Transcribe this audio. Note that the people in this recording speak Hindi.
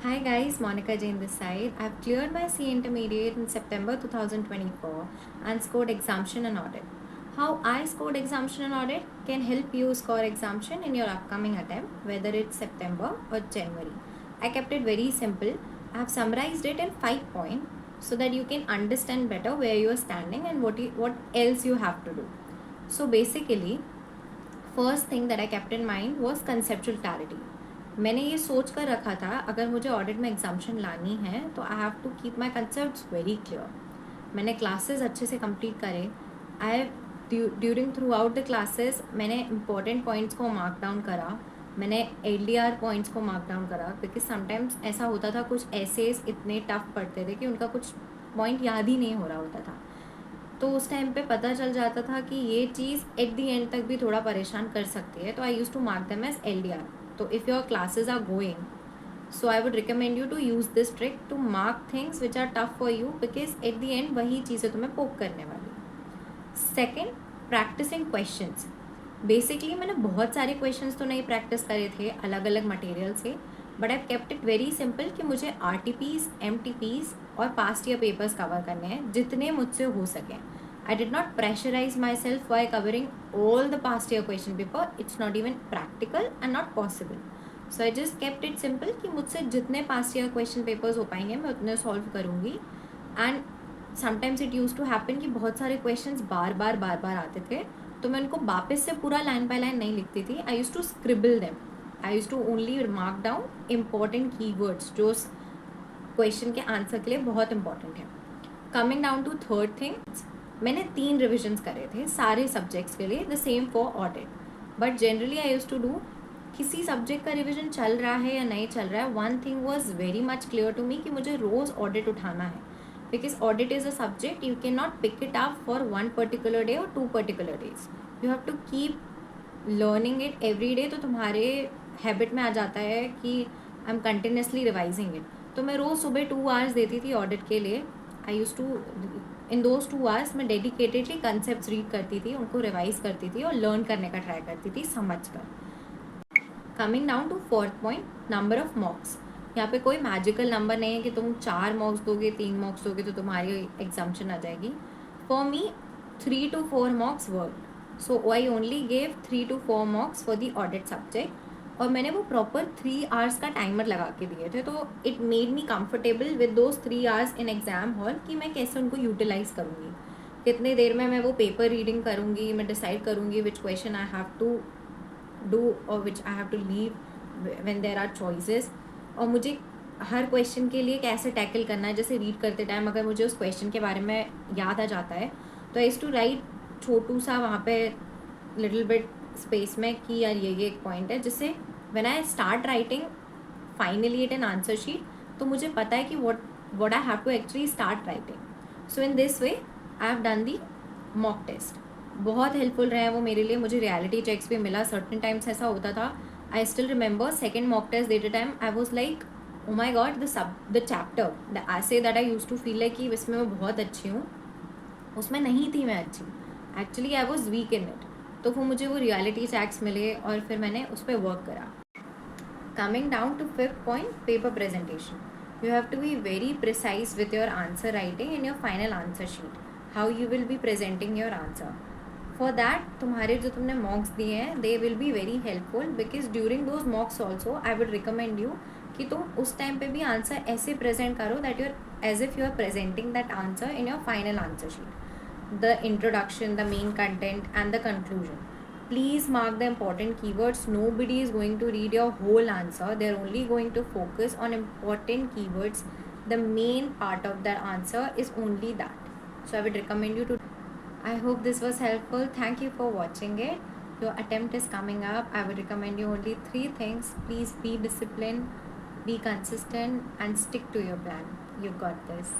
Hi guys, Monica Jain this side. I've cleared my C intermediate in September 2024 and scored exemption and audit. How I scored exemption and audit can help you score exemption in your upcoming attempt, whether it's September or January. I kept it very simple. I have summarized it in 5 points so that you can understand better where you are standing and what else you have to do. So basically, first thing that I kept in mind was conceptual clarity. मैंने ये सोच कर रखा था अगर मुझे ऑडिट में एग्जाम्शन लानी है तो I have to keep my concept very clear. मैंने क्लासेस अच्छे से कंप्लीट करे. I during throughout the classes मैंने इंपॉर्टेंट पॉइंट्स को मार्क डाउन करा. मैंने LDR पॉइंट्स को मार्क डाउन करा बिकॉज समटाइम्स ऐसा होता था कुछ एसेस इतने टफ पढ़ते थे कि उनका कुछ पॉइंट याद ही नहीं हो रहा होता था. तो उस टाइम पे पता चल जाता था कि ये चीज़ एट दी एंड तक भी थोड़ा परेशान कर सकती है. तो I use to mark them as LDR. So if your classes are going, so I would recommend you to use this trick to mark things which are tough for you because at the end वही चीज़ें तुम्हें पोक करने वाली. Second, practicing questions. Basically मैंने बहुत सारे questions तो नहीं practice करे थे अलग अलग मटेरियल से, but I kept it very simple कि मुझे RTPs, MTPs और पास्ट ईयर पेपर्स कवर करने हैं जितने मुझसे हो सकें. I did not pressurize myself by covering all the past year question paper. It's not even practical and not possible. So I just kept it simple कि मुझसे जितने past year question papers हो पाएंगे मैं उतने solve करूँगी. And sometimes it used to happen कि बहुत सारे questions बार बार आते थे तो मैं उनको वापस से पूरा line by line नहीं लिखती थी. I used to scribble them. I used to only mark down important keywords जो question के answer के लिए बहुत important है. Coming down to third thing, मैंने 3 रिविजन्स करे थे सारे सब्जेक्ट्स के लिए, the same for audit. But generally I use to do किसी सब्जेक्ट का रिविजन चल रहा है या नहीं चल रहा है, one thing was very much clear to me कि मुझे रोज़ ऑडिट उठाना है because audit is a subject you can not pick it up for 1 particular day और 2 particular days. You have to keep learning it every day. तो तुम्हारे हैबिट में आ जाता है कि I am continuously revising it. तो मैं रोज़ सुबह 2 आवर्स देती थी ऑडिट के लिए. I use to in those 2 hours मैं डेडिकेटेडली कंसेप्ट रीड करती थी, उनको रिवाइज करती थी और लर्न करने का ट्राई करती थी समझ कर. Coming down to fourth point, number of mocks. यहाँ पे कोई मैजिकल नंबर नहीं है कि तुम 4 मॉक्स दोगे, 3 मॉक्स दोगे तो तुम्हारी एग्जाम्शन आ जाएगी. For me 3 to 4 मॉक्स work. So I only gave 3 to 4 मॉक्स for the audit subject. और मैंने वो प्रॉपर 3 आवर्स का टाइमर लगा के दिए थे. तो it made me comfortable with those 3 hours in exam hall कि मैं कैसे उनको यूटिलाइज करूँगी, कितने देर में मैं वो पेपर रीडिंग करूँगी, मैं डिसाइड करूँगी which question I have to do और which I have to leave when there are choices. और मुझे हर क्वेश्चन के लिए कैसे टैकल करना है. जैसे रीड करते टाइम अगर मुझे उस क्वेश्चन के बारे में याद आ जाता है तो आई टू राइट छोटू सा वहाँ पे लिटिल बिट स्पेस में कि यार ये एक पॉइंट है, जिससे when I start writing finally it an answer sheet तो मुझे पता है कि what I have to actually start writing. So in this way I have done the mock test. बहुत हेल्पफुल रहे हैं वो मेरे लिए. मुझे रियलिटी चेक्स भी मिला. सर्टन टाइम्स ऐसा होता था. I still remember second mock test देते time I was like oh my god the chapter the ऐसे that I use to feel like कि इसमें मैं बहुत अच्छी हूँ, उसमें नहीं थी मैं अच्छी. Actually I was weak in it. तो वो मुझे वो रियलिटी चेक्स मिले और फिर मैंने उस पर वर्क करा. Coming down to fifth point, paper presentation. You have to be very precise with your answer writing in your final answer sheet. How you will be presenting your answer. For that, तुम्हारे जो तुमने mocks दिए हैं, they will be very helpful because during those mocks also, I would recommend you कि तुम उस टाइम पे भी आंसर ऐसे प्रेजेंट करो that you're as if you are presenting that answer in your final answer sheet. The introduction, the main content, and the conclusion. Please mark the important keywords. Nobody is going to read your whole answer. They're only going to focus on important keywords. The main part of their answer is only that. So I would recommend you to. I hope this was helpful. Thank you for watching it. Your attempt is coming up. I would recommend you only 3 things. Please be disciplined, be consistent, and stick to your plan. You got this.